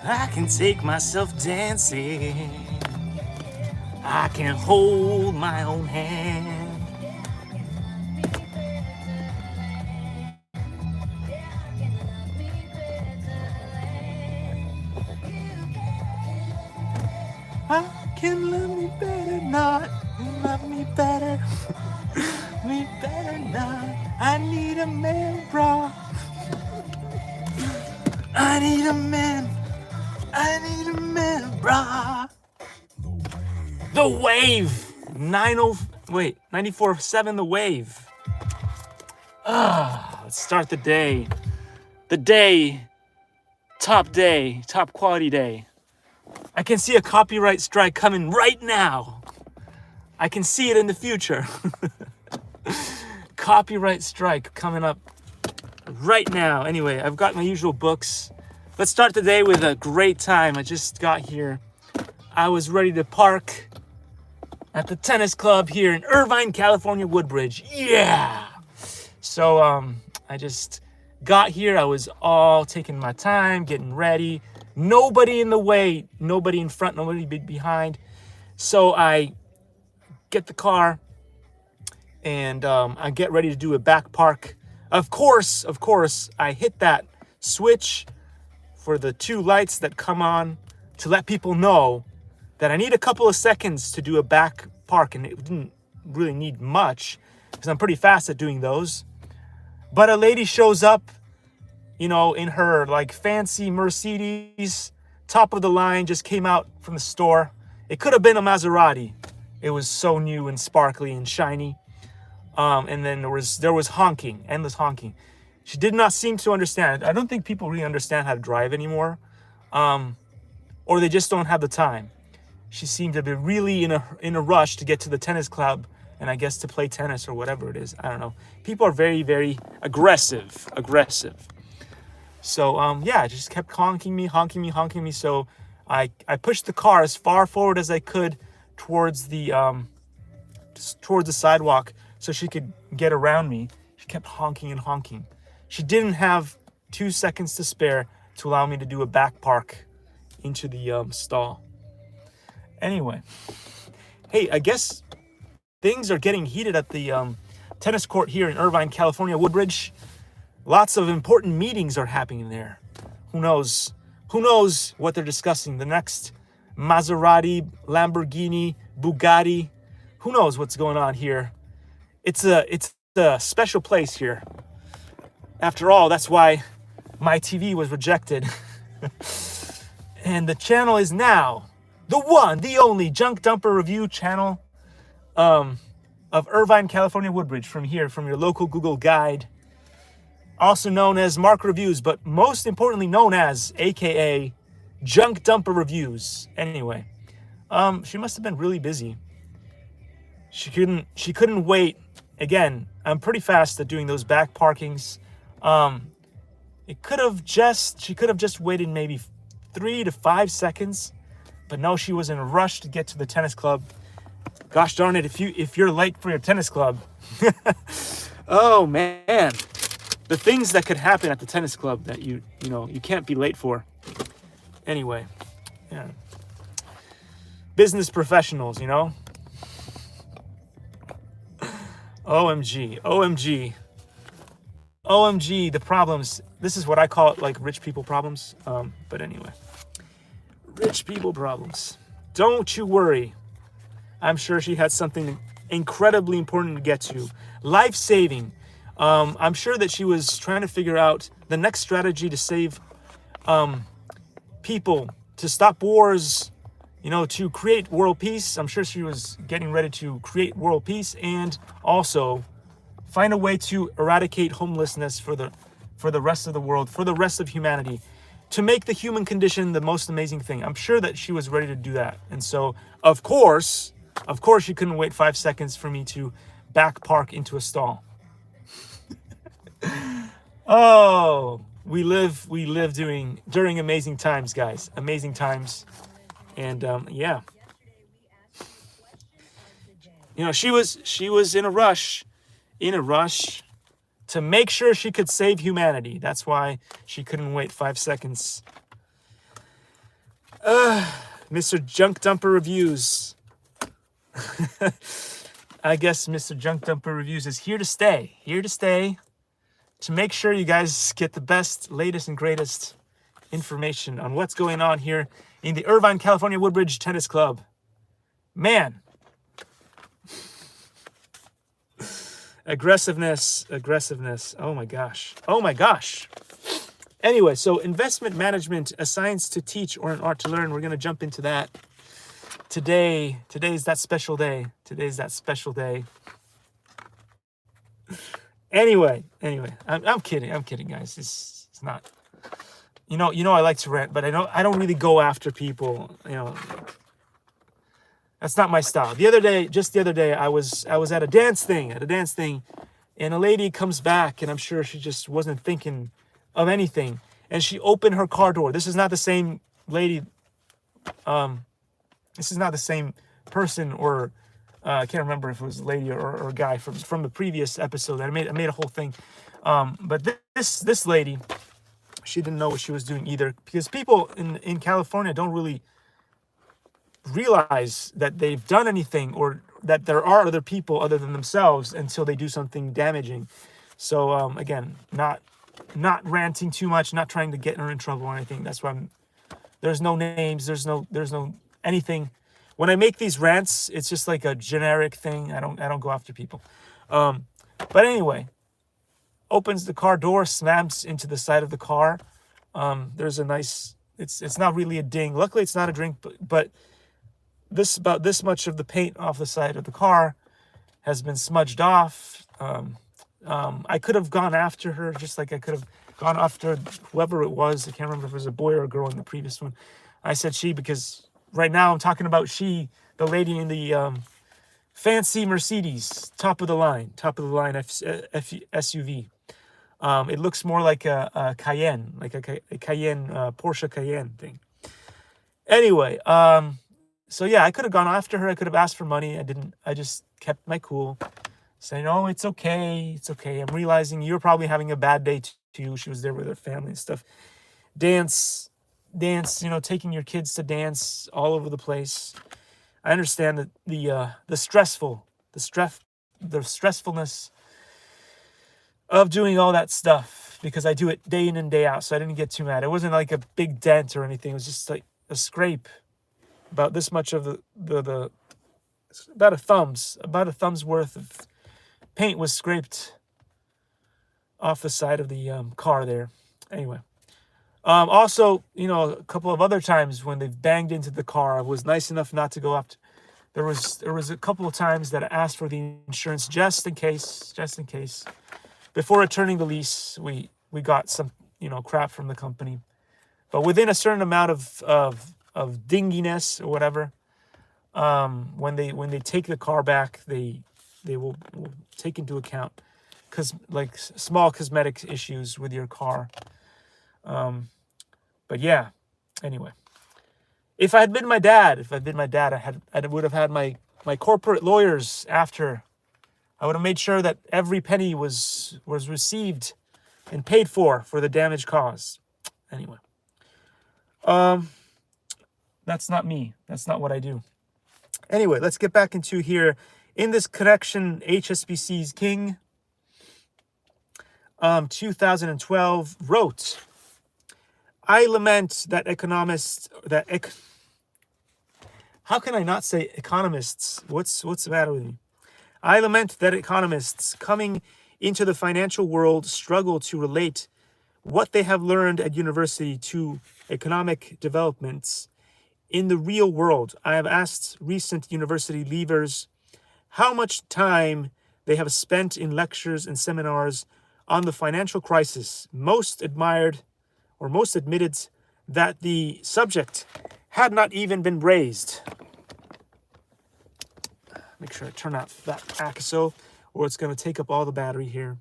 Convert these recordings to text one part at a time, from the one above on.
I can take myself dancing. I can hold my own hand. I can love me better, not love me better, me better not. I need a man, bro. I need a man. I need a man, bro. The Wave. 94.7 The Wave. Let's start the day. The day, top quality day. I can see a copyright strike coming right now. I can see it in the future. Copyright strike coming up right now. Anyway, I've got my usual books. Let's start the day with a great time. I just got here. I was ready to park at the tennis club here in Irvine, California, Woodbridge. Yeah! So, I just got here. I was all taking my time, getting ready. Nobody in the way, nobody in front, nobody behind. So I get the car and I get ready to do a back park. Of course, I hit that switch for the two lights that come on to let people know that I need a couple of seconds to do a back park, and it didn't really need much because I'm pretty fast at doing those. But a lady shows up, you know, in her like fancy Mercedes, top of the line, just came out from the store. It could have been a Maserati. It was so new and sparkly and shiny. And then there was honking, endless honking. She did not seem to understand. I don't think people really understand how to drive anymore, or they just don't have the time. She seemed to be really in a rush to get to the tennis club, and I guess to play tennis or whatever it is. I don't know. People are very, very aggressive. So yeah, just kept honking me. So I pushed the car as far forward as I could towards the sidewalk so she could get around me. She kept honking. She didn't have 2 seconds to spare to allow me to do a back park into the stall. Anyway, hey, I guess things are getting heated at the tennis court here in Irvine, California, Woodbridge. Lots of important meetings are happening there. Who knows what they're discussing? The next Maserati, Lamborghini, Bugatti. Who knows what's going on here? It's a special place here. After all, that's why my TV was rejected. And the channel is now the one, the only Junk Dumper Review channel of Irvine, California, Woodbridge, from your local Google guide. Also known as Mark Reviews, but most importantly known as AKA Junk Dumper Reviews. Anyway, she must have been really busy. She couldn't wait. Again, I'm pretty fast at doing those back parkings. She could have just waited maybe 3 to 5 seconds, but no, she was in a rush to get to the tennis club. Gosh darn it, if you're late for your tennis club. Oh man. The things that could happen at the tennis club that you can't be late for. Anyway, yeah. Business professionals, you know. OMG, the problems. This is what I call it, like rich people problems. But anyway, rich people problems. Don't you worry. I'm sure she had something incredibly important to get to. Life-saving. I'm sure that she was trying to figure out the next strategy to save people, to stop wars, to create world peace. I'm sure she was getting ready to create world peace and also find a way to eradicate homelessness for the rest of the world, for the rest of humanity, to make the human condition the most amazing thing. I'm sure that she was ready to do that. And so, of course, she couldn't wait 5 seconds for me to back park into a stall. Oh, we live during amazing times, guys. Amazing times. And yeah. She was in a rush to make sure she could save humanity. That's why she couldn't wait 5 seconds. Mr. Junk Dumper Reviews. I guess Mr. Junk Dumper Reviews is here to stay. Here to stay. To make sure you guys get the best, latest, and greatest information on what's going on here in the Irvine, California Woodbridge Tennis Club. Man. Aggressiveness. Oh my gosh. Anyway, so investment management, a science to teach or an art to learn. We're going to jump into that today. Today's that special day. Anyway, I'm kidding, guys. It's not. You know, I like to rant, but I don't really go after people. That's not my style. Just the other day, I was at a dance thing, and a lady comes back, and I'm sure she just wasn't thinking of anything, and she opened her car door. This is not the same lady. This is not the same person, or I can't remember if it was a lady or a guy from the previous episode. I made a whole thing, but this lady, she didn't know what she was doing either, because people in California don't really realize that they've done anything or that there are other people other than themselves until they do something damaging. So again, not ranting too much, not trying to get her in trouble or anything. That's why there's no names, there's no anything. When I make these rants, it's just like a generic thing. I don't go after people. But anyway, opens the car door, slams into the side of the car. There's a nice, it's not really a ding. Luckily it's not a drink, but about this much of the paint off the side of the car has been smudged off. I could have gone after her, just like I could have gone after whoever it was. I can't remember if it was a boy or a girl in the previous one. I said she because right now I'm talking about she, the lady in the fancy Mercedes, top of the line SUV. It looks more like a Cayenne, like a Cayenne, Porsche Cayenne thing. Anyway, so yeah, I could have gone after her. I could have asked for money. I didn't. I just kept my cool, saying, "Oh, it's okay. I'm realizing you're probably having a bad day too." She was there with her family and stuff. Dance. Taking your kids to dance all over the place. I understand that the stressfulness of doing all that stuff, because I do it day in and day out. So I didn't get too mad. It wasn't like a big dent or anything. It was just like a scrape. About this much of the about a thumb's worth of paint was scraped off the side of the car there. Anyway, also, a couple of other times when they've banged into the car, I was nice enough not to go up. There was a couple of times that I asked for the insurance just in case. Before returning the lease, we got some crap from the company, but within a certain amount of dinginess or whatever, when they take the car back, they will take into account like small cosmetic issues with your car. But yeah, anyway, if I had been my dad, I would have had my corporate lawyers after. I would have made sure that every penny was received and paid for the damage caused. Anyway, that's not me. That's not what I do. Anyway, let's get back into here. In this connection, HSBC's King, 2012, wrote, I lament that how can I not say economists? What's the matter with me? I lament that economists coming into the financial world struggle to relate what they have learned at university to economic developments in the real world. I have asked recent university leavers how much time they have spent in lectures and seminars on the financial crisis. Most admitted that the subject had not even been raised. Make sure I turn off that ACSO or it's going to take up all the battery here.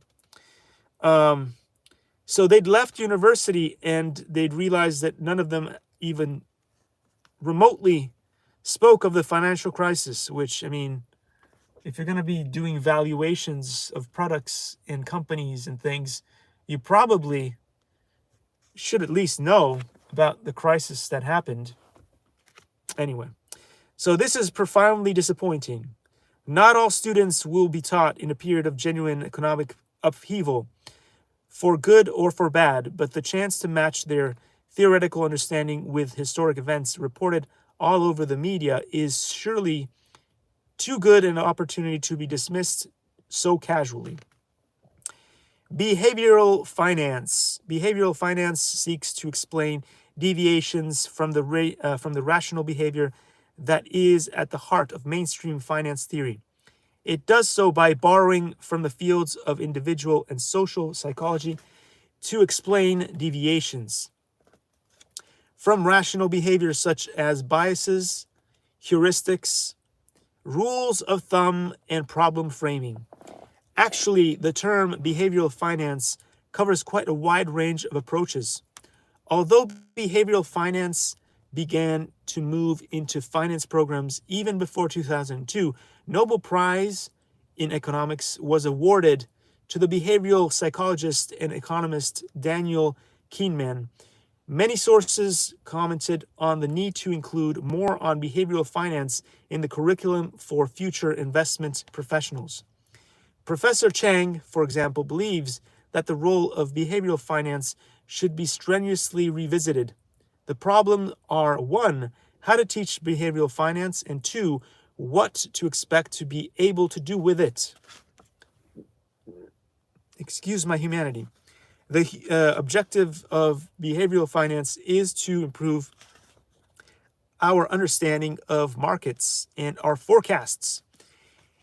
So they'd left university and they'd realized that none of them even remotely spoke of the financial crisis, which, I mean, if you're going to be doing valuations of products and companies and things, you probably should at least know about the crisis that happened. Anyway, so this is profoundly disappointing. Not all students will be taught in a period of genuine economic upheaval, for good or for bad, but the chance to match their theoretical understanding with historic events reported all over the media is surely too good an opportunity to be dismissed so casually. Behavioral finance. Behavioral finance seeks to explain deviations from the rational behavior that is at the heart of mainstream finance theory. It does so by borrowing from the fields of individual and social psychology to explain deviations from rational behavior such as biases, heuristics, rules of thumb, and problem framing. Actually, the term behavioral finance covers quite a wide range of approaches. Although behavioral finance began to move into finance programs even before 2002, Nobel Prize in Economics was awarded to the behavioral psychologist and economist Daniel Kahneman. Many sources commented on the need to include more on behavioral finance in the curriculum for future investment professionals. Professor Chang, for example, believes that the role of behavioral finance should be strenuously revisited. The problems are 1. How to teach behavioral finance, and 2. What to expect to be able to do with it. Excuse my humanity. The objective of behavioral finance is to improve our understanding of markets and our forecasts.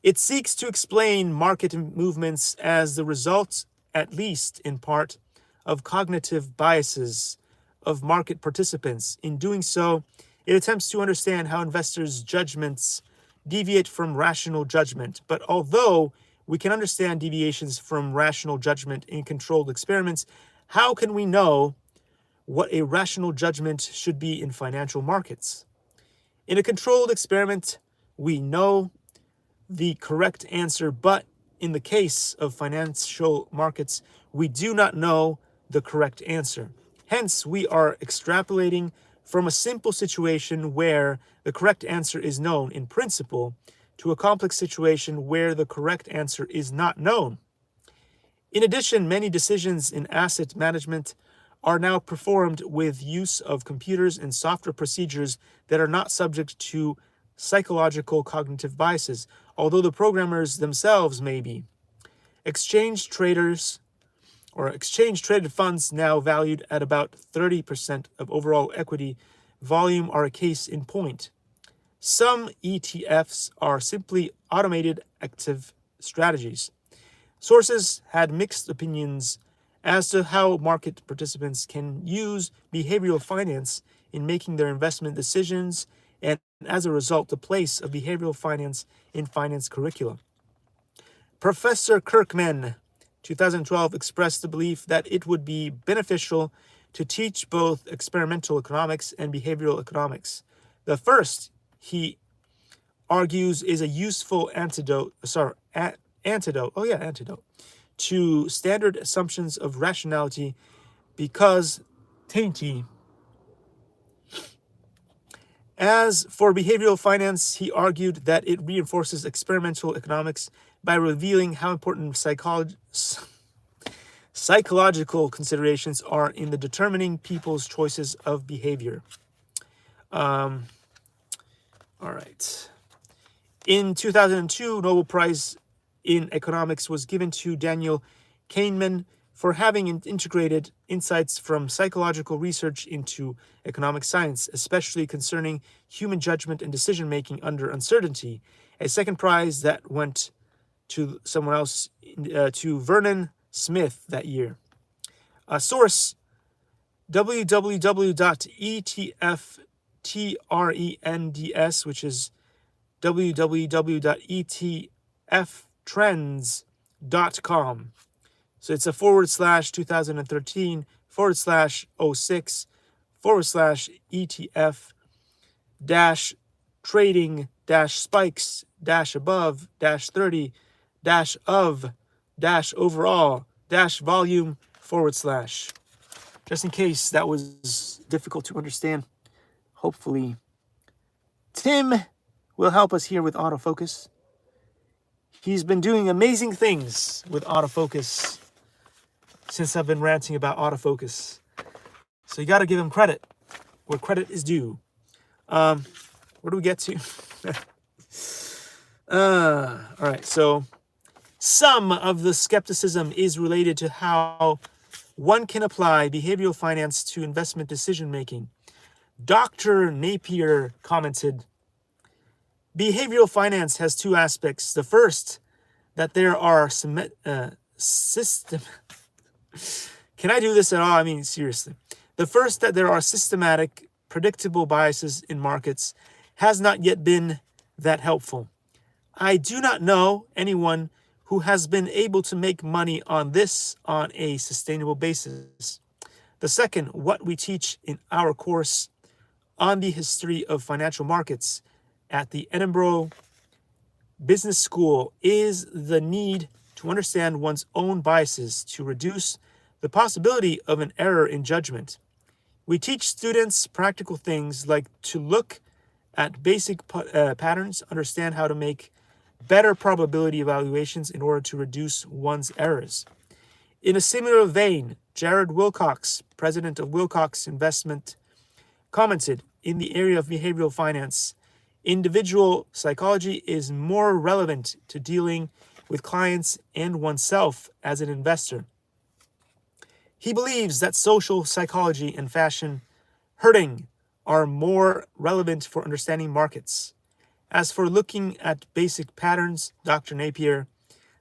It seeks to explain market movements as the result, at least in part, of cognitive biases of market participants. In doing so, it attempts to understand how investors' judgments deviate from rational judgment. But although we can understand deviations from rational judgment in controlled experiments, how can we know what a rational judgment should be in financial markets? In a controlled experiment, we know the correct answer, but in the case of financial markets, we do not know the correct answer. Hence, we are extrapolating from a simple situation where the correct answer is known in principle to a complex situation where the correct answer is not known. In addition, many decisions in asset management are now performed with use of computers and software procedures that are not subject to psychological cognitive biases, although the programmers themselves may be. Exchange traded funds, now valued at about 30% of overall equity volume, are a case in point. Some ETFs are simply automated active strategies. Sources had mixed opinions as to how market participants can use behavioral finance in making their investment decisions, and as a result, the place of behavioral finance in finance curricula. Professor Kirkman, 2012, expressed the belief that it would be beneficial to teach both experimental economics and behavioral economics. The first, he argues, is a useful antidote to standard assumptions of rationality because tainty. As for behavioral finance, he argued that it reinforces experimental economics by revealing how important psychological considerations are in the determining people's choices of behavior. All right. In 2002, Nobel Prize in Economics was given to Daniel Kahneman for having integrated insights from psychological research into economic science, especially concerning human judgment and decision-making under uncertainty. A second prize that went to someone else, to Vernon Smith that year. A source, www.etftrends, which is www.etftrends.com. So it's a /2013 /06 /ETF trading spikes above -30 of overall volume /. Just in case that was difficult to understand, hopefully Tim will help us here with autofocus. He's been doing amazing things with autofocus since I've been ranting about autofocus. So you got to give him credit where credit is due. Where do we get to? All right, so some of the skepticism is related to how one can apply behavioral finance to investment decision making. Dr. Napier commented, behavioral finance has two aspects. The first, that there are system. Can I do this at all? I mean, seriously. The first, that there are systematic, predictable biases in markets, has not yet been that helpful. I do not know anyone who has been able to make money on this on a sustainable basis. The second, what we teach in our course on the history of financial markets at the Edinburgh Business School is the need to understand one's own biases to reduce the possibility of an error in judgment. We teach students practical things like to look at basic patterns, understand how to make better probability evaluations in order to reduce one's errors. In a similar vein, Jared Wilcox, president of Wilcox Investment, commented, in the area of behavioral finance, individual psychology is more relevant to dealing with clients and oneself as an investor. He believes that social psychology and fashion herding are more relevant for understanding markets. As for looking at basic patterns, Dr. Napier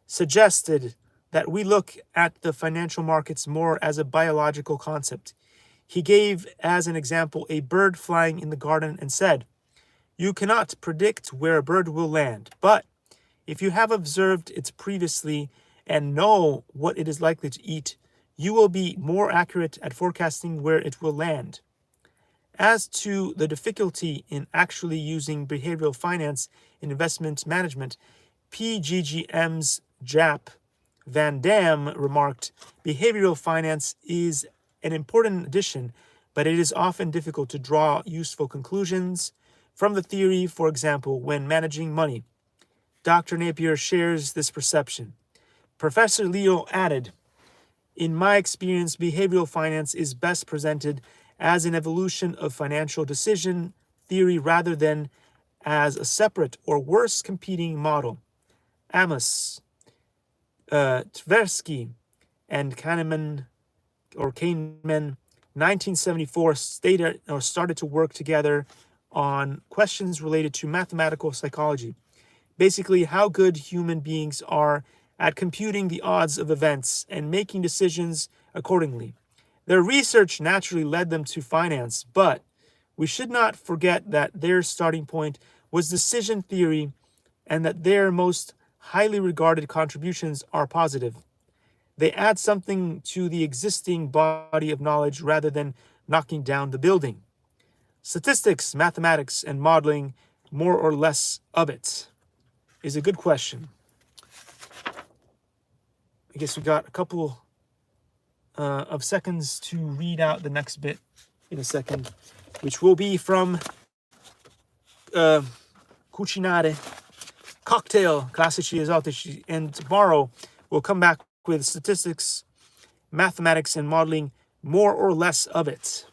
suggested that we look at the financial markets more as a biological concept. He gave as an example a bird flying in the garden and said, you cannot predict where a bird will land, but if you have observed it previously and know what it is likely to eat, you will be more accurate at forecasting where it will land. As to the difficulty in actually using behavioral finance in investment management, PGGM's Jap Van Dam remarked, behavioral finance is an important addition, but it is often difficult to draw useful conclusions from the theory, for example, when managing money. Dr. Napier shares this perception. Professor Leo added, in my experience, behavioral finance is best presented as an evolution of financial decision theory rather than as a separate or worse competing model. Amos, Tversky, and Kahneman 1974 started to work together on questions related to mathematical psychology. Basically, how good human beings are at computing the odds of events and making decisions accordingly. Their research naturally led them to finance, but we should not forget that their starting point was decision theory and that their most highly regarded contributions are positive. They add something to the existing body of knowledge rather than knocking down the building. Statistics, mathematics, and modeling, more or less of it, is a good question. I guess we got a couple of seconds to read out the next bit in a second, which will be from Cucinare, Cocktail, Classici Esotici, and tomorrow we'll come back with statistics, mathematics, and modeling, more or less of it.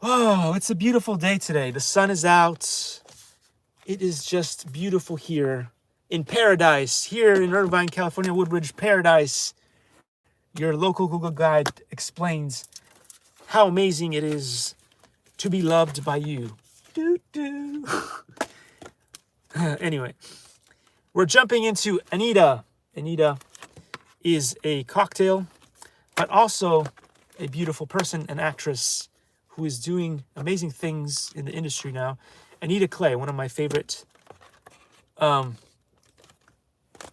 Oh, it's a beautiful day today. The sun is out. It is just beautiful here in paradise, here in Irvine, California, Woodbridge, paradise. Your local Google guide explains how amazing it is to be loved by you. Doo-doo. Anyway, we're jumping into Anita. Anita is a cocktail, but also a beautiful person, an actress who is doing amazing things in the industry now. Anita Clay, one of my favorite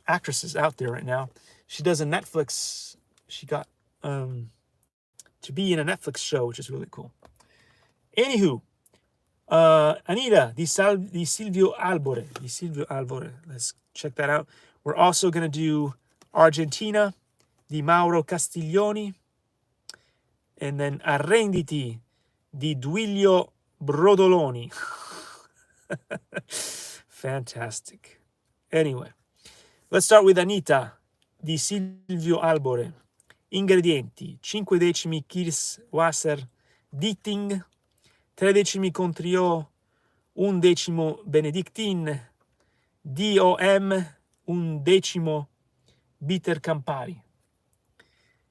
actresses out there right now. She does a Netflix. She got to be in a Netflix show, which is really cool. Anywho, Anita di Silvio Albore. Let's check that out. We're also going to do Argentina di Mauro Castiglioni. And then Arrenditi di Duilio brodoloni. Fantastic. Anyway, let's start with Anita di Silvio Albore. Ingredienti: 5 decimi Kirschwasser Ditting, 3 decimi Contrio, 1 decimo Benedictine, DOM, 1 decimo Bitter Campari.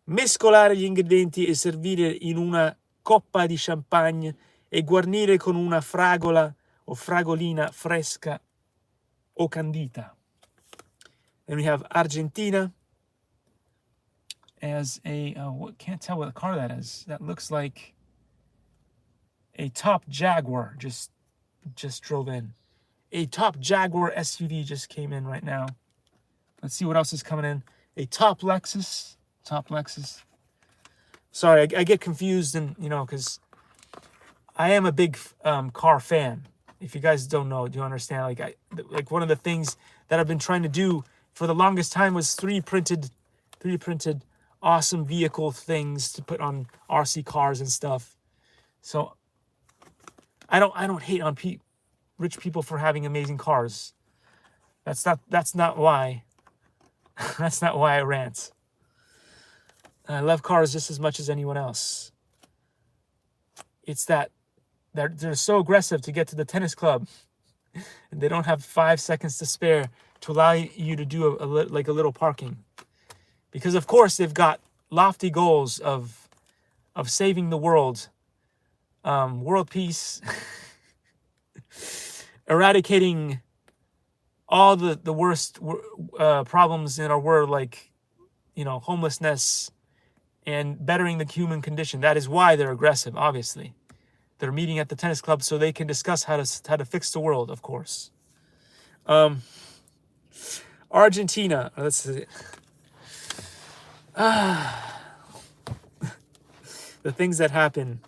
Mescolare gli ingredienti e servire in una coppa di champagne e guarnire con una fragola o fragolina fresca o candita. Then we have Argentina as a, can't tell what car that is. That looks like a top Jaguar just drove in. A top Jaguar SUV just came in right now. Let's see what else is coming in. A top Lexus. Sorry, I get confused, and because I am a big car fan. If you guys don't know, do you understand? Like one of the things that I've been trying to do for the longest time was 3D printed awesome vehicle things to put on RC cars and stuff. So I don't hate on rich people for having amazing cars. That's not why. That's not why I rant. I love cars just as much as anyone else. It's that they're so aggressive to get to the tennis club, and they don't have 5 seconds to spare to allow you to do a little parking, because of course they've got lofty goals of saving the world, world peace, eradicating all the worst problems in our world, like homelessness, and bettering the human condition. That is why they're aggressive. Obviously, they're meeting at the tennis club so they can discuss how to fix the world. Of course. Argentina. Let's see. The things that happen.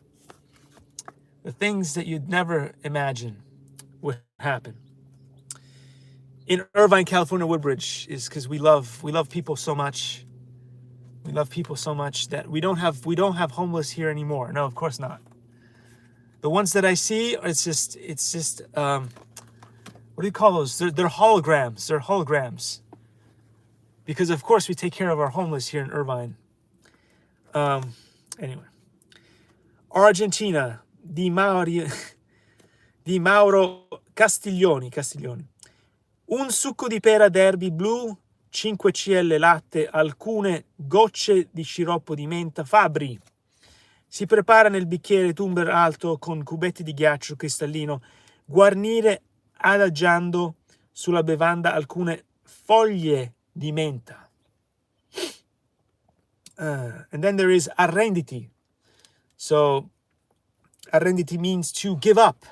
The things that you'd never imagine would happen. In Irvine, California, Woodbridge is because we love people so much. We love people so much that we don't have homeless here anymore. No, of course not. The ones that I see, it's just what do you call those? They're holograms. They're holograms. Because of course we take care of our homeless here in Irvine. Anyway, Argentina di Mauro Castiglioni. Un succo di pera derby blu, 5 cl latte, alcune gocce di sciroppo di menta Fabri. Si prepara nel bicchiere tumbler alto con cubetti di ghiaccio cristallino. Guarnire adagiando sulla bevanda alcune foglie di menta. And then there is arrenditi. So arrenditi means to give up.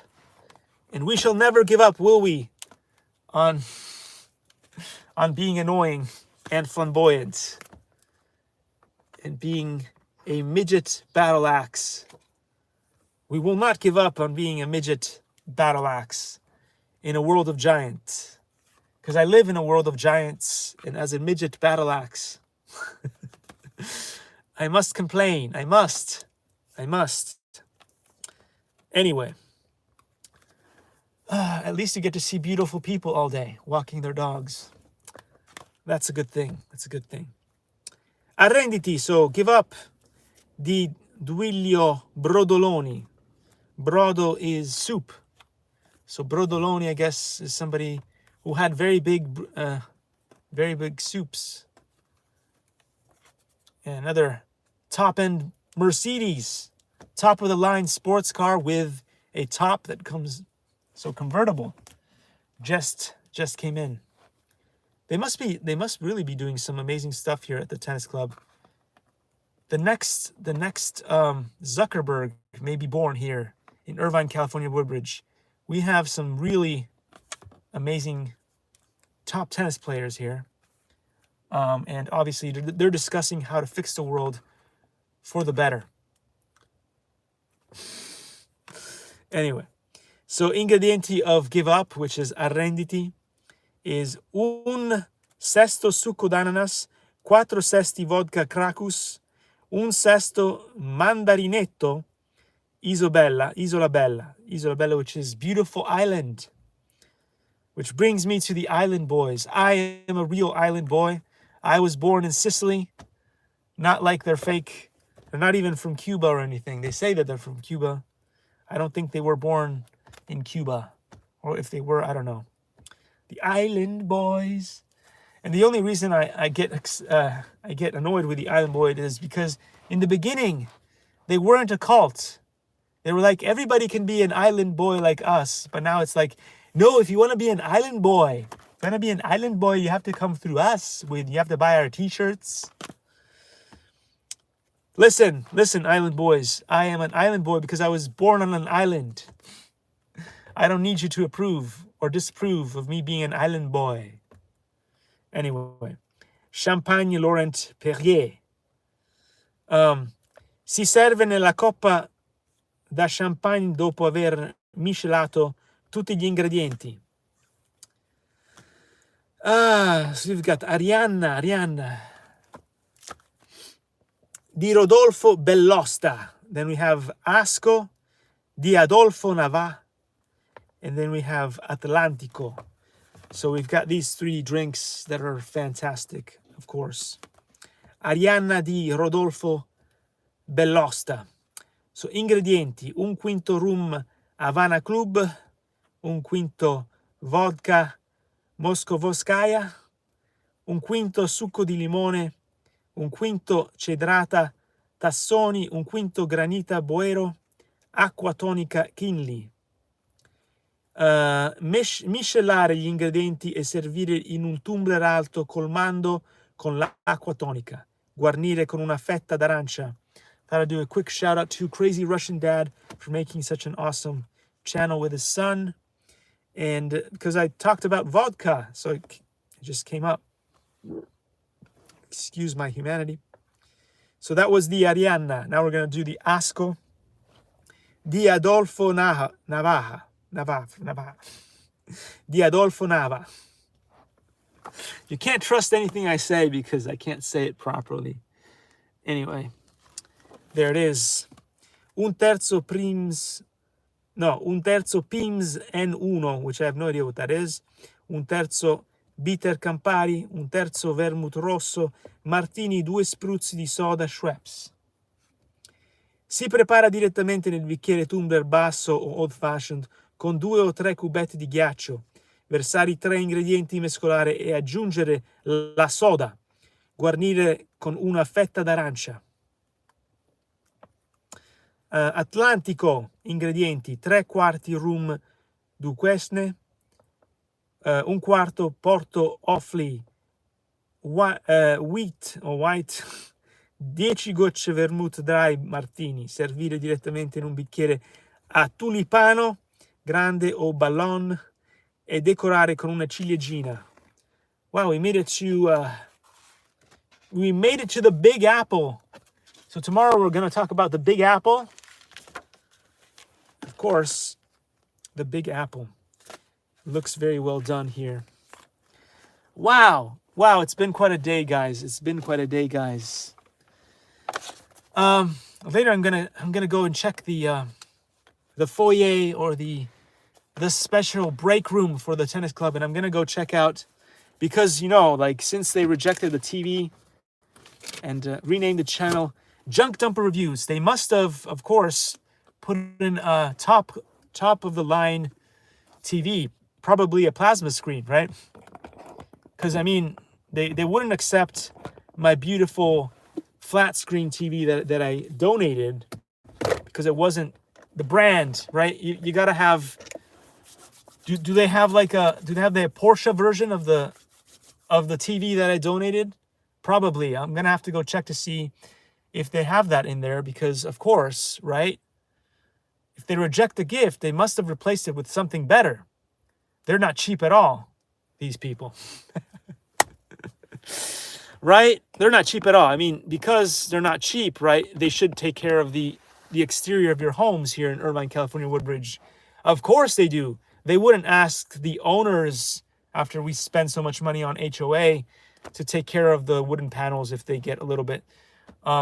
And we shall never give up, will we? On being annoying and flamboyant and being a midget battle axe. We will not give up on being a midget battle axe in a world of giants. Because I live in a world of giants, and as a midget battle axe, I must complain. I must. Anyway. At least you get to see beautiful people all day walking their dogs. That's a good thing. Arrenditi, so give up. Di Duilio Brodoloni. Brodo is soup. So Brodoloni, I guess, is somebody who had very big soups. And another top-end Mercedes, top-of-the-line sports car with a top that comes so convertible. Just came in. They must really be doing some amazing stuff here at the tennis club. The next Zuckerberg may be born here in Irvine, California, Woodbridge. We have some really amazing top tennis players here. And obviously they're discussing how to fix the world for the better. Anyway, so ingredienti of give up, which is arrenditi, is un sesto succo d'ananas, 4/6 vodka Krakus, un sesto mandarinetto, Isola Bella, which is beautiful island. Which brings me to the island boys. I am a real island boy. I was born in Sicily, not like they're fake. They're not even from Cuba or anything. They say that they're from Cuba. I don't think they were born in Cuba. Or if they were, I don't know. The island boys. And the only reason I get annoyed with the island boys is because in the beginning, they weren't a cult. They were like, everybody can be an island boy like us. But now it's like, no, if you want to be an island boy, you have to come through us. You have to buy our t-shirts. Listen, island boys. I am an island boy because I was born on an island. I don't need you to approve or disapprove of me being an island boy. Anyway, Champagne Laurent Perrier. Si serve nella coppa da champagne dopo aver miscelato tutti gli ingredienti. So we've got Arianna. Di Rodolfo Bellosta. Then we have Asco, Di Adolfo Nava, and then we have Atlantico. So we've got these three drinks that are fantastic, of course. Arianna di Rodolfo Bellosta. So ingredienti: 1 quinto rum Havana Club, 1 quinto vodka Moscovoskaya, 1 quinto succo di limone, 1 quinto cedrata Tassoni, 1 quinto granita Boero, acqua tonica Kinley. Miscelare gli ingredienti e servire in un tumbler alto colmando con l'acqua tonica. Guarnire con una fetta d'arancia. Thought I'd do a quick shout out to Crazy Russian Dad for making such an awesome channel with his son. And because I talked about vodka, so it just came up. Excuse my humanity. So that was the Arianna. Now we're going to do the Asco. Di Adolfo Nava. Di Adolfo Nava. You can't trust anything I say because I can't say it properly. Anyway, there it is. Un terzo Pims N1, which I have no idea what that is. Un terzo Bitter Campari, un terzo Vermouth Rosso, Martini, 2 spruzzi di soda Schweppes. Si prepara direttamente nel bicchiere tumbler basso o old fashioned con 2 o 3 cubetti di ghiaccio. Versare i 3 ingredienti, mescolare e aggiungere la soda. Guarnire con una fetta d'arancia. Atlantico, ingredienti: 3 quarti rum Duquesne, 1 quarto Porto Offley Wheat o White, 10 gocce Vermouth Dry Martini. Servire direttamente in un bicchiere a tulipano, grande o ballon, e decorare con una ciliegina. Wow, we made it to the Big Apple. So tomorrow we're going to talk about the Big Apple. Of course, the Big Apple. Looks very well done here. Wow, it's been quite a day, guys. Later I'm gonna go and check the foyer or the special break room for the tennis club, and I'm gonna go check out, because since they rejected the TV and renamed the channel Junk Dumper Reviews, they must have, of course, put in a top of the line TV, probably a plasma screen, right? Because they wouldn't accept my beautiful flat screen TV that I donated because it wasn't the brand, right? You gotta have. Do they have the Porsche version of the TV that I donated? Probably. I'm gonna have to go check to see if they have that in there, because of course, right? If they reject the gift, they must have replaced it with something better. They're not cheap at all, these people. Right? They're not cheap at all. Because they're not cheap, right? They should take care of the exterior of your homes here in Irvine, California, Woodbridge. Of course they do. They wouldn't ask the owners, after we spend so much money on HOA, to take care of the wooden panels if they get a little bit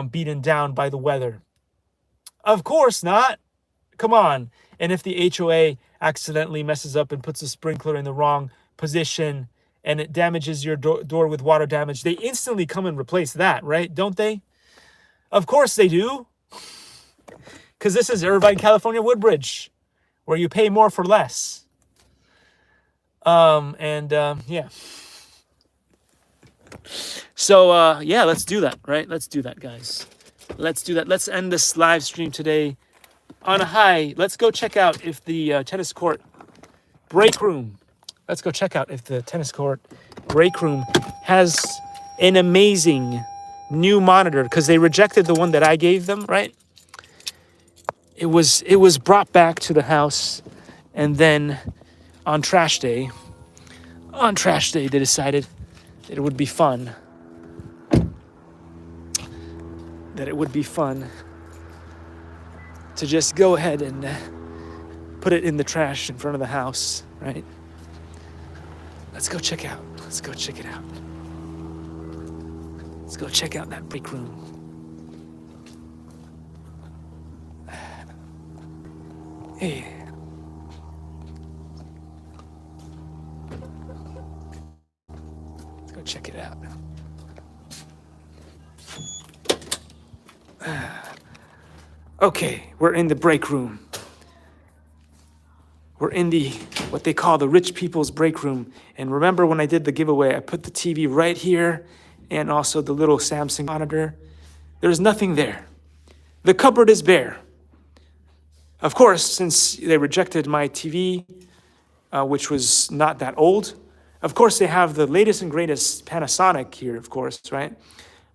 beaten down by the weather. Of course not. Come on. And if the HOA accidentally messes up and puts a sprinkler in the wrong position and it damages your door with water damage, they instantly come and replace that, right? Don't they? Of course they do. Because this is Irvine, California Woodbridge, where you pay more for less. Yeah. So, yeah, let's do that, right? Let's do that, guys. Let's do that. Let's end this live stream today on a high. Let's go check out if the tennis court break room. Let's go check out if the tennis court break room has an amazing new monitor, because they rejected the one that I gave them, right? It was brought back to the house, and then on trash day, they decided that it would be fun. To just go ahead and put it in the trash in front of the house, right? Let's go check it out. Let's go check out that break room. Hey. Let's go check it out. Okay, we're in the break room. We're in what they call the rich people's break room. And remember when I did the giveaway, I put the TV right here and also the little Samsung monitor. There's nothing there. The cupboard is bare. Of course, since they rejected my TV, which was not that old, of course they have the latest and greatest Panasonic here, of course, right?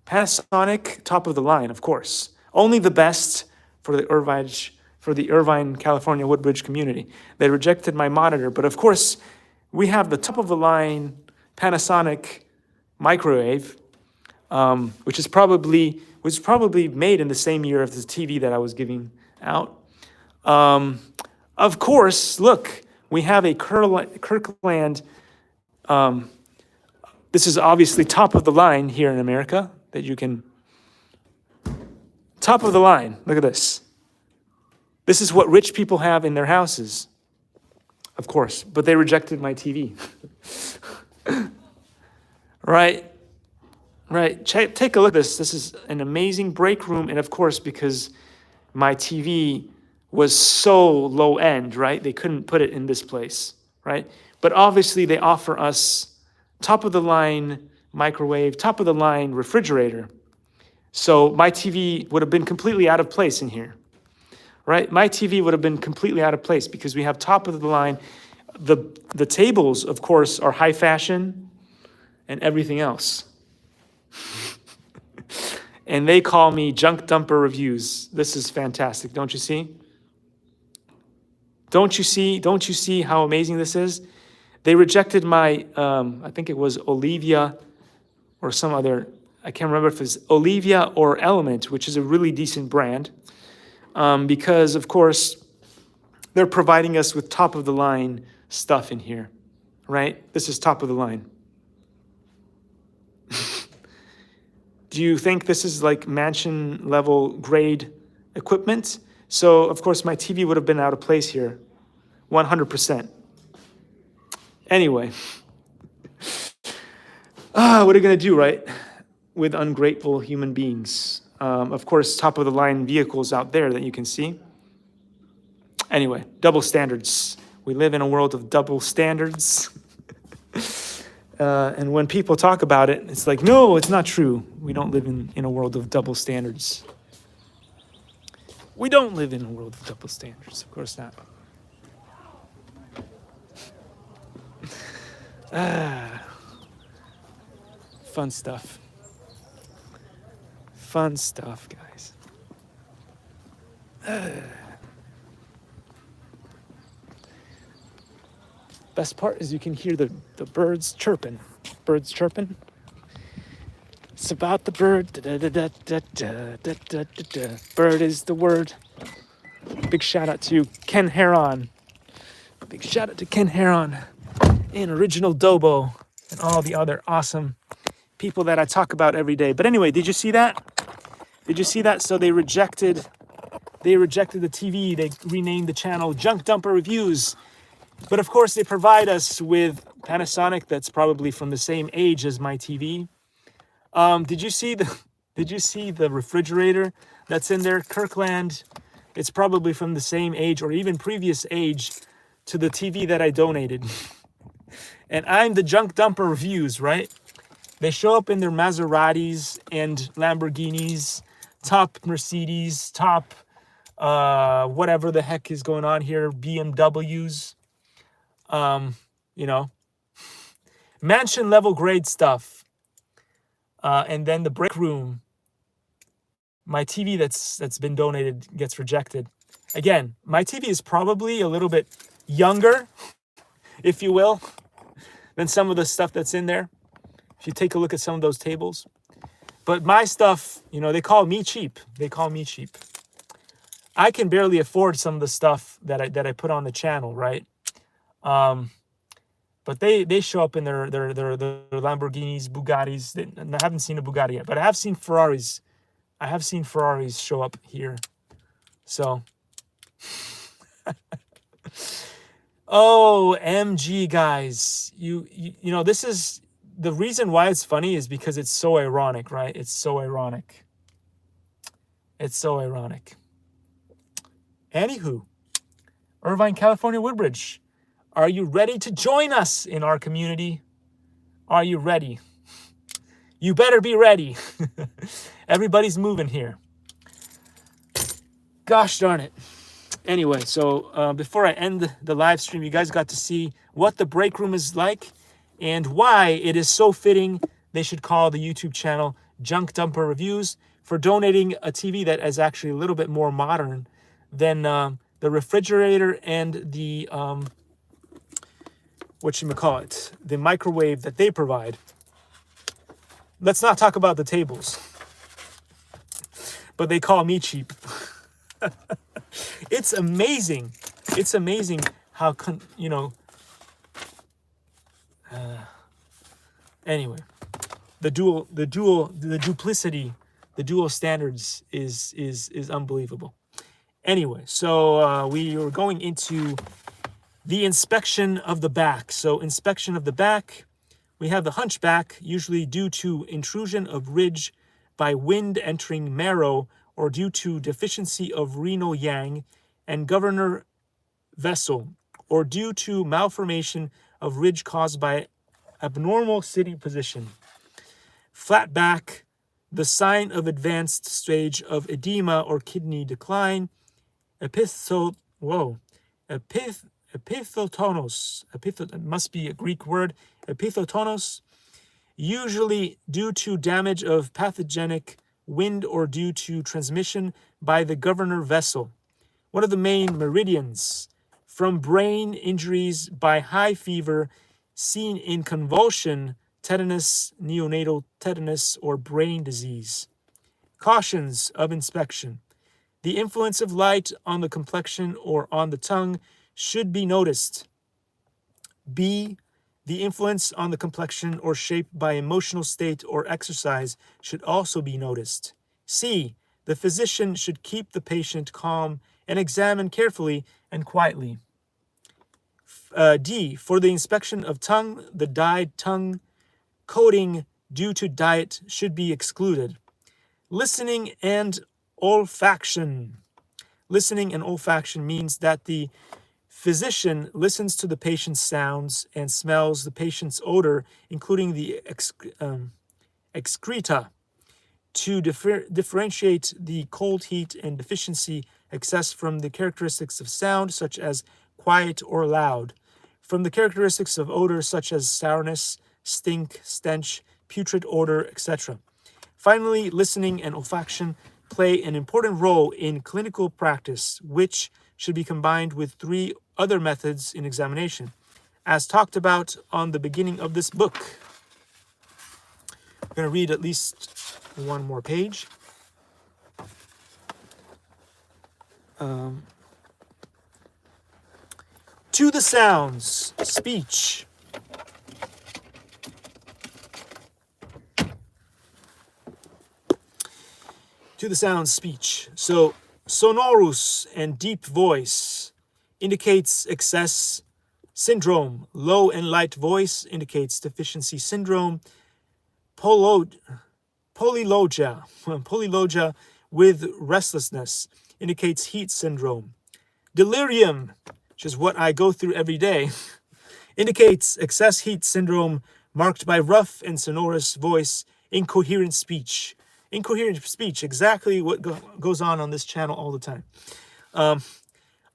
Panasonic, top of the line, of course. Only the best for the Irvine, California Woodbridge community. They rejected my monitor, but of course, we have the top of the line Panasonic microwave, which was probably made in the same year of the TV that I was giving out. Of course, look, we have a Kirkland. This is obviously top of the line here in America that you can. Top of the line. Look at this. This is what rich people have in their houses. Of course, but they rejected my TV. Right. Take a look at this. This is an amazing break room. And of course, because my TV was so low end, right? They couldn't put it in this place, right? But obviously they offer us top of the line microwave, top of the line refrigerator. So my TV would have been completely out of place in here, right? My TV would have been completely out of place because we have top of the line. The tables, of course, are high fashion and everything else. And they call me Junk Dumper Reviews. This is fantastic, don't you see? Don't you see how amazing this is? They rejected my, I think it was Olivia or some other, I can't remember if it's Olivia or Element, which is a really decent brand, because, of course, they're providing us with top-of-the-line stuff in here, right? This is top of the line. Do you think this is like mansion-level grade equipment? So, of course, my TV would have been out of place here, 100%. Anyway, what are you going to do, right, with ungrateful human beings? Of course, top-of-the-line vehicles out there that you can see. Anyway, double standards. We live in a world of double standards. And when people talk about it, it's like, no, it's not true. We don't live in a world of double standards. We don't live in a world of double standards. Of course not. Fun stuff. Fun stuff, guys. Best part is you can hear the birds chirping. Birds chirping. It's about the bird. Da, da, da, da, da, da, da, da, da. Bird is the word. Big shout out to Ken Heron. Big shout out to Ken Heron and Original Dobo and all the other awesome people that I talk about every day. But anyway, did you see that? Did you see that? So they rejected They rejected the TV. They renamed the channel Junk Dumper Reviews. But of course, they provide us with Panasonic that's probably from the same age as my TV. Did you see the refrigerator that's in there? Kirkland. It's probably from the same age or even previous age to the TV that I donated. And I'm the Junk Dumper Reviews, right? They show up in their Maseratis and Lamborghinis, top Mercedes, top whatever the heck is going on here, BMWs, you know, mansion level grade stuff. And then the break room, my TV that's been donated gets rejected. Again, my TV is probably a little bit younger, if you will, than some of the stuff that's in there. If you take a look at some of those tables. But my stuff, you know, they call me cheap. They call me cheap. I can barely afford some of the stuff that I put on the channel, right? But they show up in their Lamborghinis, Bugattis. I haven't seen a Bugatti yet, but I have seen Ferraris. I have seen Ferraris show up here. So, OMG, guys. You know, this is the reason why it's funny is because it's so ironic, right? It's so ironic. It's so ironic. Anywho, Irvine, California, Woodbridge. Are you ready to join us in our community? Are you ready? You better be ready. Everybody's moving here. Gosh darn it. Anyway, so before I end the live stream, you guys got to see what the break room is like and why it is so fitting they should call the YouTube channel Junk Dumper Reviews for donating a TV that is actually a little bit more modern than the refrigerator and the whatchamacallit, the microwave that they provide. Let's not talk about the tables. But they call me cheap. It's amazing. It's amazing how, anyway, the duplicity, the dual standards is unbelievable. Anyway, so we are going into the inspection of the back. So inspection of the back, we have the hunchback, usually due to intrusion of ridge by wind entering marrow or due to deficiency of renal yang and governor vessel, or due to malformation of ridge caused by abnormal sitting position. Flat back, the sign of advanced stage of edema or kidney decline. Epithotonos, it must be a Greek word, epithotonos, usually due to damage of pathogenic wind or due to transmission by the governor vessel. One of the main meridians from brain injuries by high fever seen in convulsion, tetanus, neonatal tetanus, or brain disease. Cautions of inspection. The influence of light on the complexion or on the tongue should be noticed. B. The influence on the complexion or shape by emotional state or exercise should also be noticed. C. The physician should keep the patient calm and examine carefully and quietly. D. For the inspection of tongue, the dyed tongue coating due to diet should be excluded. Listening and olfaction. Listening and olfaction means that the physician listens to the patient's sounds and smells the patient's odor, including the excreta, to differentiate the cold, heat, and deficiency excess from the characteristics of sound, such as quiet or loud, from the characteristics of odor, such as sourness, stink, stench, putrid odor, etc. Finally, listening and olfaction play an important role in clinical practice, which should be combined with 3 other methods in examination, as talked about on the beginning of this book. I'm going to read at least one more page. To the sounds, speech. To the sounds, speech. So Sonorous and deep voice indicates excess syndrome. Low and light voice indicates deficiency syndrome. Polylogia with restlessness indicates heat syndrome. Delirium, which is what I go through every day, indicates excess heat syndrome marked by rough and sonorous voice, incoherent speech. Incoherent speech, exactly what goes on this channel all the time.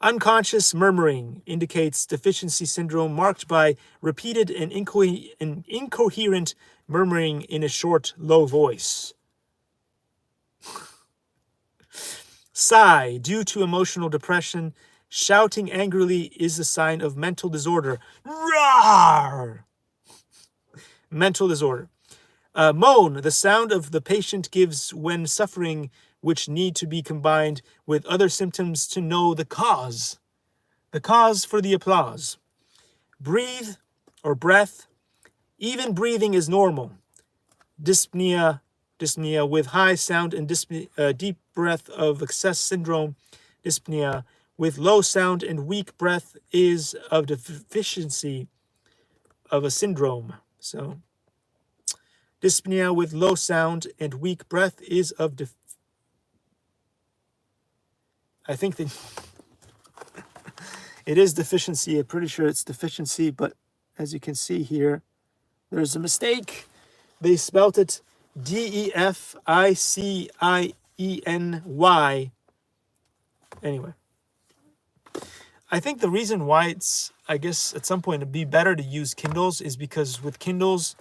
Unconscious murmuring indicates deficiency syndrome marked by repeated and incoherent murmuring in a short, low voice. Sigh, due to emotional depression, shouting angrily is a sign of mental disorder. Rawr! Mental disorder. Moan, the sound of the patient gives when suffering, which need to be combined with other symptoms to know the cause. The cause for the applause. Breathe or breath. Even breathing is normal. Dyspnea with high sound and deep breath of excess syndrome. Dyspnea with low sound and weak breath is of deficiency of a syndrome. So dyspnea with low sound and weak breath is of I think that it is deficiency. I'm pretty sure it's deficiency, but as you can see here, there's a mistake. They spelt it DEFICIENY. Anyway, I think the reason why it's, I guess at some point it'd be better to use Kindles is because with Kindles,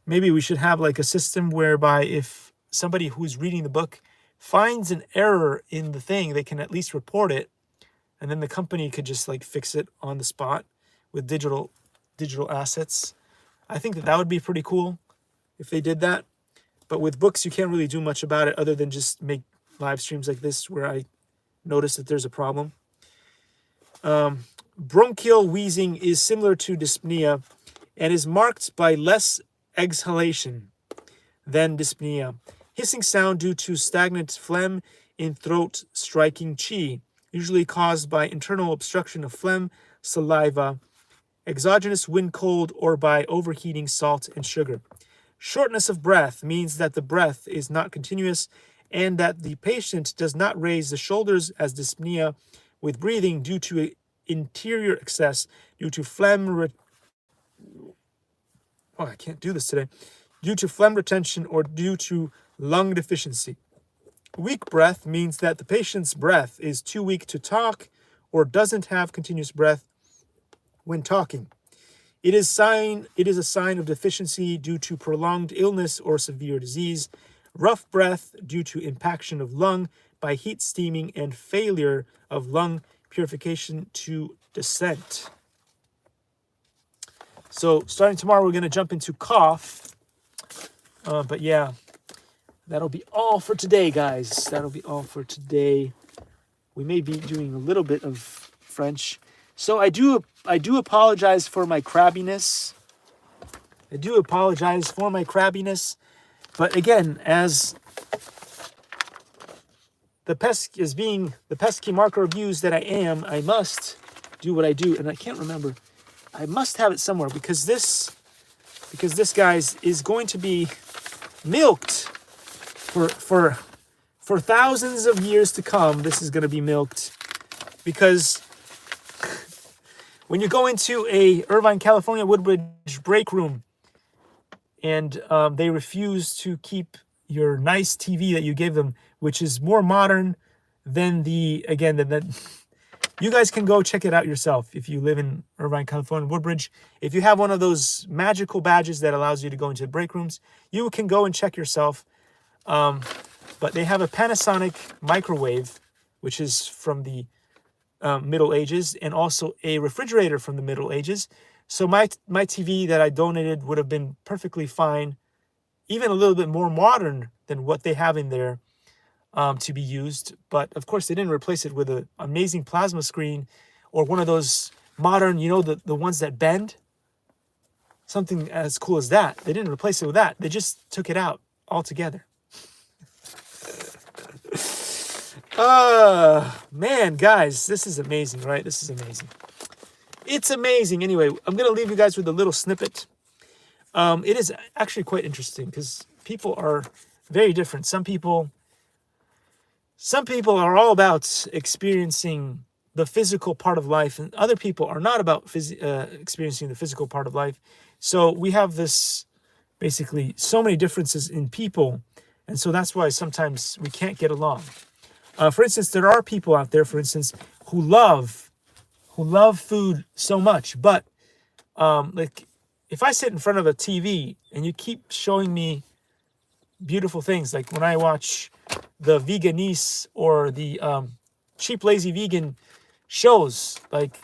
maybe we should have like a system whereby if somebody who's reading the book finds an error in the thing, they can at least report it, and then the company could just like fix it on the spot with digital assets. I think that would be pretty cool if they did that. But with books, you can't really do much about it other than just make live streams like this where I notice that there's a problem. Bronchial wheezing is similar to dyspnea and is marked by less exhalation than dyspnea. Hissing sound due to stagnant phlegm in throat striking chi, usually caused by internal obstruction of phlegm, saliva, exogenous wind cold, or by overheating salt and sugar. Shortness of breath means that the breath is not continuous and that the patient does not raise the shoulders as dyspnea with breathing due to interior excess, due to phlegm I can't do this today. Due to phlegm retention or due to lung deficiency. Weak breath means that the patient's breath is too weak to talk or doesn't have continuous breath when talking. It is a sign of deficiency due to prolonged illness or severe disease. Rough breath due to impaction of lung by heat steaming and failure of lung purification to descent. So starting tomorrow, we're going to jump into cough. But yeah, that'll be all for today, guys. That'll be all for today. We may be doing a little bit of French. So I do apologize for my crabbiness. But again, as the pesky marker reviews that I am, I must do what I do. And I can't remember. I must have it somewhere because this guys is going to be milked for thousands of years to come. This is going to be milked because when you go into a Irvine, California Woodbridge break room and they refuse to keep your nice TV that you gave them, which is more modern than you guys can go check it out yourself if you live in Irvine, California, Woodbridge. If you have one of those magical badges that allows you to go into break rooms, you can go and check yourself. But they have a Panasonic microwave, which is from the Middle Ages, and also a refrigerator from the Middle Ages. So my TV that I donated would have been perfectly fine, even a little bit more modern than what they have in there. To be used, but of course they didn't replace it with an amazing plasma screen or one of those modern, the ones that bend, something as cool as that. They didn't replace it with that. They just took it out altogether. Man, guys, this is amazing, right? This is amazing. It's amazing. Anyway, I'm going to leave you guys with a little snippet. It is actually quite interesting because people are very different. Some people are all about experiencing the physical part of life, and other people are not about experiencing the physical part of life. So we have this, basically, so many differences in people, and so that's why sometimes we can't get along. For instance, there are people out there, for instance, who love food so much, but like if I sit in front of a TV and you keep showing me beautiful things, like when I watch the Veganese or the Cheap Lazy Vegan shows, like,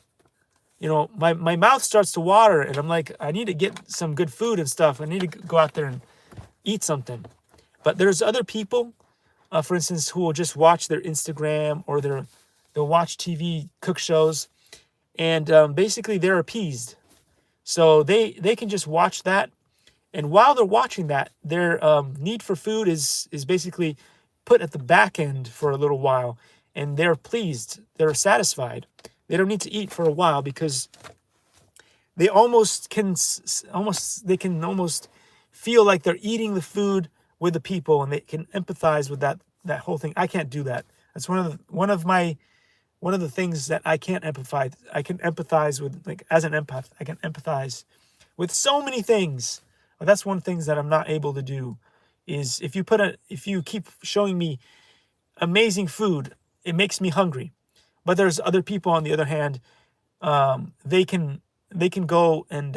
you know, my mouth starts to water and I'm like, I need to get some good food and stuff. I need to go out there and eat something. But there's other people, for instance, who will just watch their Instagram or they'll watch TV cook shows, and basically they're appeased. So they can just watch that, and while they're watching that, their need for food is basically put at the back end for a little while, and they're pleased, they're satisfied. They don't need to eat for a while because they can almost feel like they're eating the food with the people, and they can empathize with that whole thing. I can't do that. That's one of the things that I can't empathize. I can empathize with, like, as an empath, I can empathize with so many things. But that's one thing that I'm not able to do, is if you keep showing me amazing food, it makes me hungry. But there's other people, on the other hand, they can go and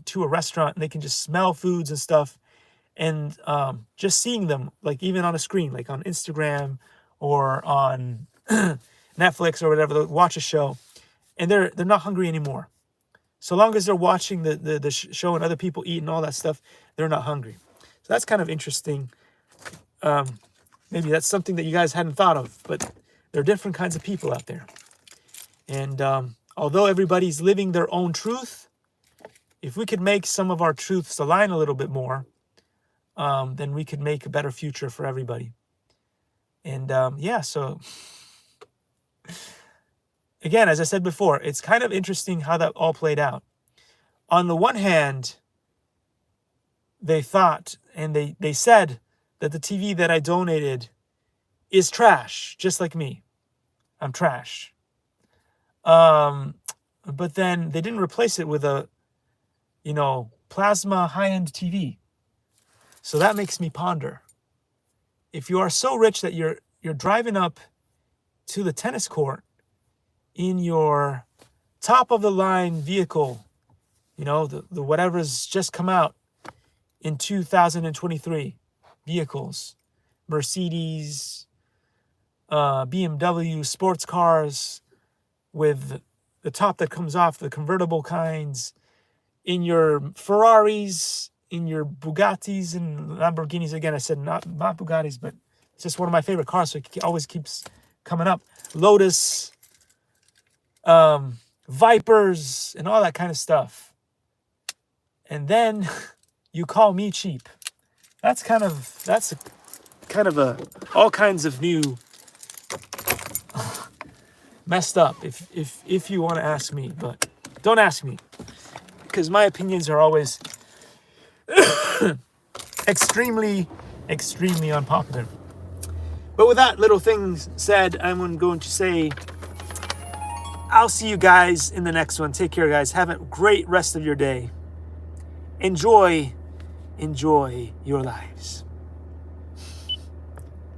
to a restaurant and they can just smell foods and stuff, and just seeing them, like even on a screen, like on Instagram or on Netflix or whatever, they'll watch a show and they're not hungry anymore. So long as they're watching the show and other people eat and all that stuff, they're not hungry. So that's kind of interesting. Maybe that's something that you guys hadn't thought of, but there are different kinds of people out there. And although everybody's living their own truth, if we could make some of our truths align a little bit more, then we could make a better future for everybody. And so again, as I said before, it's kind of interesting how that all played out. On the one hand, they thought and they said that the TV that I donated is trash, just like me. I'm trash. But then they didn't replace it with a, plasma high-end TV. So that makes me ponder. If you are so rich that you're driving up to the tennis court in your top-of-the-line vehicle, the whatever's just come out in 2023 vehicles, Mercedes, BMW, sports cars with the top that comes off, the convertible kinds, in your Ferraris, in your Bugattis and Lamborghinis. Again, I said not Bugattis, but it's just one of my favorite cars, so it always keeps coming up. Lotus, Vipers, and all that kind of stuff. And then you call me cheap. That's kind of all kinds of new messed up, if you want to ask me, but don't ask me, because my opinions are always extremely unpopular. But with that little thing said, I'm going to say I'll see you guys in the next one. Take care, guys. Have a great rest of your day. Enjoy your lives.